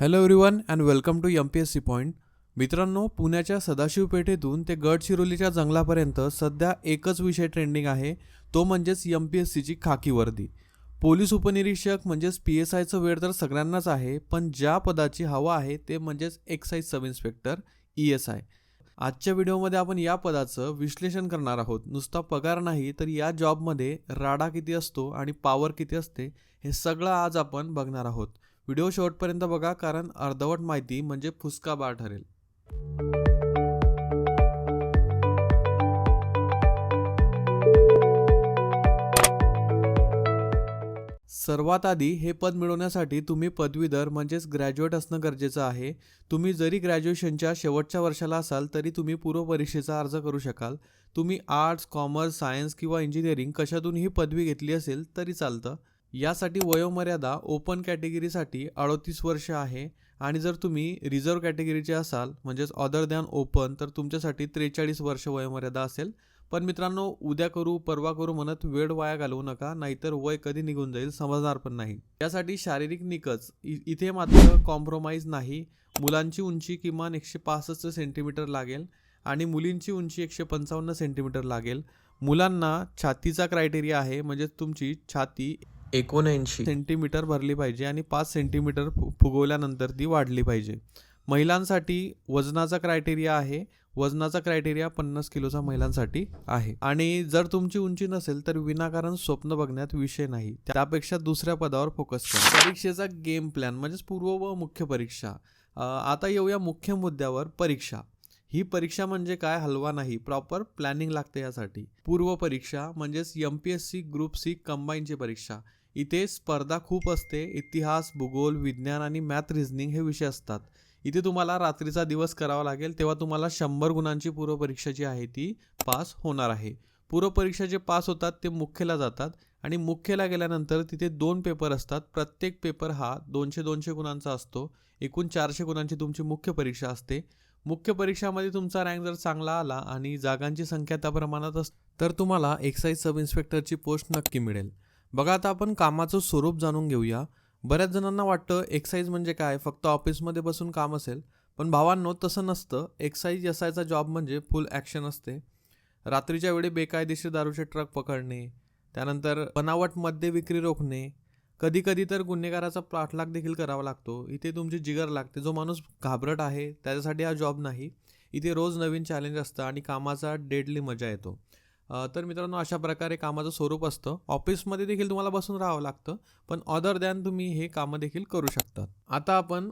Hello everyone and welcome to MPSC point. मित्रांनो, पुण्याच्या सदाशिव पेठेतून ते गडचिरोलीच्या जंगलापर्यंत सध्या एकच विषय ट्रेंडिंग आहे, तो म्हणजेच MPSCची खाकी वर्दी. पोलीस उपनिरीक्षक म्हणजेच PSIचं वेळ तर सगळ्यांनाच आहे, पण ज्या पदाची हवा आहे ते म्हणजेच एक्साईज सब इन्स्पेक्टर ESI. आजच्या व्हिडिओमध्ये आपण या पदाचं विश्लेषण करणार आहोत. नुसता पगार नाही तर या जॉबमध्ये राडा किती असतो आणि पॉवर किती असते हे सगळं आज आपण बघणार आहोत. व्हिडिओ शेवटपर्यंत बघा, कारण अर्धवट माहिती म्हणजे फुसका बार ठरेल. सर्वात आधी हे पद मिळवण्यासाठी तुम्ही पदवीधर म्हणजेच ग्रॅज्युएट असणं गरजेचं आहे. तुम्ही जरी ग्रॅज्युएशनच्या शेवटच्या वर्षाला असाल तरी तुम्ही पूर्व परीक्षेचा अर्ज करू शकाल. तुम्ही आर्ट्स, कॉमर्स, सायन्स किंवा इंजिनिअरिंग कशातूनही पदवी घेतली असेल तरी चालतं. यासाठी वयोमर्यादा ओपन कॅटेगरीसाठी 38 वर्ष आहे आणि जर तुम्ही रिझर्व कॅटेगरीचे असाल म्हणजेच अदर दॅन ओपन तर तुमच्यासाठी 43 वर्ष वयोमर्यादा असेल. पण मित्रांनो, उद्या करू परवा करू म्हणत वेळ वाया घालवू नका, नाहीतर वय कधी निघून जाईल समजणार पण नाही. यासाठी शारीरिक निकष इथे मात्र कॉम्प्रोमाइज नाही. मुलांची उंची किमान 165 सेंटीमीटर लागेल आणि मुलींची उंची 155 सेंटीमीटर लागेल. मुलांना छातीचा क्रायटेरिया आहे, म्हणजे तुमची छाती 79 सेंटीमीटर भरली पाहिजे आणि 5 सेंटीमीटर फुगवल्यानंतर ती वाढली पाहिजे. महिलांसाठी वजनाचा क्रायटेरिया आहे. वजनाचा क्रायटेरिया 50 किलोचा महिलांसाठी आहे. आणि जर तुमची उंची नसेल तर विनाकारण स्वप्न बघण्यात विषय नाही, त्यापेक्षा दुसऱ्या पदावर फोकस करा. परीक्षेचा गेम प्लॅन म्हणजेच पूर्व व मुख्य परीक्षा. आता येऊया मुख्य मुद्द्यावर. परीक्षा ही परीक्षा म्हणजे काय, हलवा नाही, प्रॉपर प्लॅनिंग लागते यासाठी. पूर्व परीक्षा म्हणजेच MPSC ग्रुप C कंबाईनची परीक्षा. इथे स्पर्धा खूप असते. इतिहास, भूगोल, विज्ञान आणि मॅथ रिझनिंग हे विषय असतात. इथे तुम्हाला रात्रीचा दिवस करावा लागेल, तेव्हा तुम्हाला 100 गुणांची पूर्व परीक्षा जी आहे ती पास होणार आहे. पूर्व परीक्षा जे पास होतात ते मुख्यला जातात आणि मुख्यला गेल्यानंतर तिथे 2 पेपर असतात. प्रत्येक पेपर हा 200 गुणांचा असतो. एकूण 400 गुणांची तुमची मुख्य परीक्षा असते. मुख्य परीक्षामध्ये तुमचा रँक जर चांगला आला आणि जागांची संख्या त्या प्रमाणात तर तुम्हाला एक्साईज सब इन्स्पेक्टरची पोस्ट नक्की मिळेल. बघा, आता आपण कामाचं स्वरूप जाणून घेऊया. बऱ्याच जणांना वाटतं एक्साईज म्हणजे काय, फक्त ऑफिसमध्ये बसून काम असेल. पण भावांनो, तसं नसतं. एक्साईज SIचा जॉब म्हणजे फुल ॲक्शन असते. रात्रीच्या वेळी बेकायदेशीर दारूचे ट्रक पकडणे, त्यानंतर बनावट मद्य विक्री रोखणे, कधी कधी तर गुन्हेगाराचा पाठलाग देखील करावा लागतो. इथे तुमची जिगर लागते. जो माणूस घाबरट आहे त्याच्यासाठी हा जॉब नाही. इथे रोज नवीन चॅलेंज असतं आणि कामाचा डेडली मजा येतो. तर मित्रांनो, अशा प्रकारे कामाचं स्वरूप असतं. ऑफिसमध्ये देखील तुम्हाला बसून राहावं लागतं, पण अदर दॅन तुम्ही हे कामं देखील करू शकता. आता आपण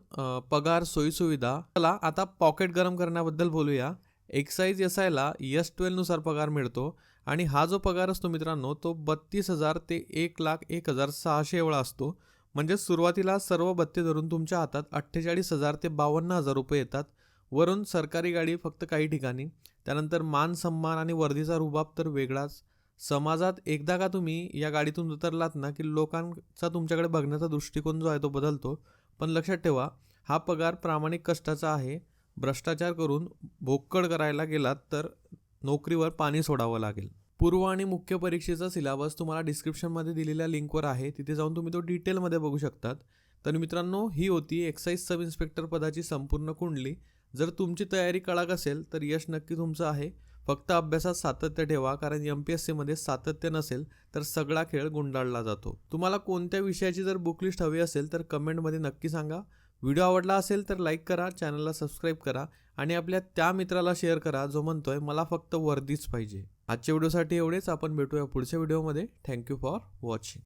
पगार, सोयीसुविधा, चला आता पॉकेट गरम करण्याबद्दल बोलूया. एक्साईज SIला S12 नुसार पगार मिळतो आणि हा जो पगार असतो मित्रांनो, तो 32,000 ते 1,01,600 एवढा असतो. म्हणजे सुरुवातीला सर्व भत्ते धरून तुमच्या हातात 48,000 ते 52,000 रुपये येतात. वरून सरकारी गाडी फक्त काही ठिकाणी. त्यानंतर मान सन्मान आणि वर्दीचा रुबाब तर वेगळाच. समाजात एकदा का तुम्ही या गाडीतून उतरलात ना की लोकांचा तुमच्याकडे बघण्याचा दृष्टिकोन जो आहे तो बदलतो. पण लक्षात ठेवा, हा पगार प्रामाणिक कष्टाचा आहे. भ्रष्टाचार करून भोक्कड करायला गेलात तर नोकरीवर पाणी सोडावं लागेल. पूर्व आणि मुख्य परीक्षेचा सिलेबस तुम्हाला डिस्क्रिप्शनमध्ये दिलेल्या लिंकवर आहे, तिथे जाऊन तुम्ही तो डिटेलमध्ये बघू शकतात. तर मित्रांनो, ही होती एक्साईज सब इन्स्पेक्टर पदाची संपूर्ण कुंडली. जर तुमची तयारी कडक असेल तर यश नक्की तुमचं आहे. फक्त अभ्यासात सातत्य ठेवा, कारण MPSCमध्ये सातत्य नसेल तर सगळा खेळ गुंडाळला जातो. तुम्हाला कोणत्या विषयाची जर बुकलिस्ट हवी असेल तर कमेंटमध्ये नक्की सांगा. व्हिडिओ आवडला असेल तर लाईक करा, चॅनलला सबस्क्राईब करा आणि आपल्या त्या मित्राला शेअर करा जो म्हणतोय मला फक्त वर्दीच पाहिजे. आजच्या व्हिडिओसाठी एवढेच. आपण भेटूया पुढच्या व्हिडिओमध्ये. Thank you for watching.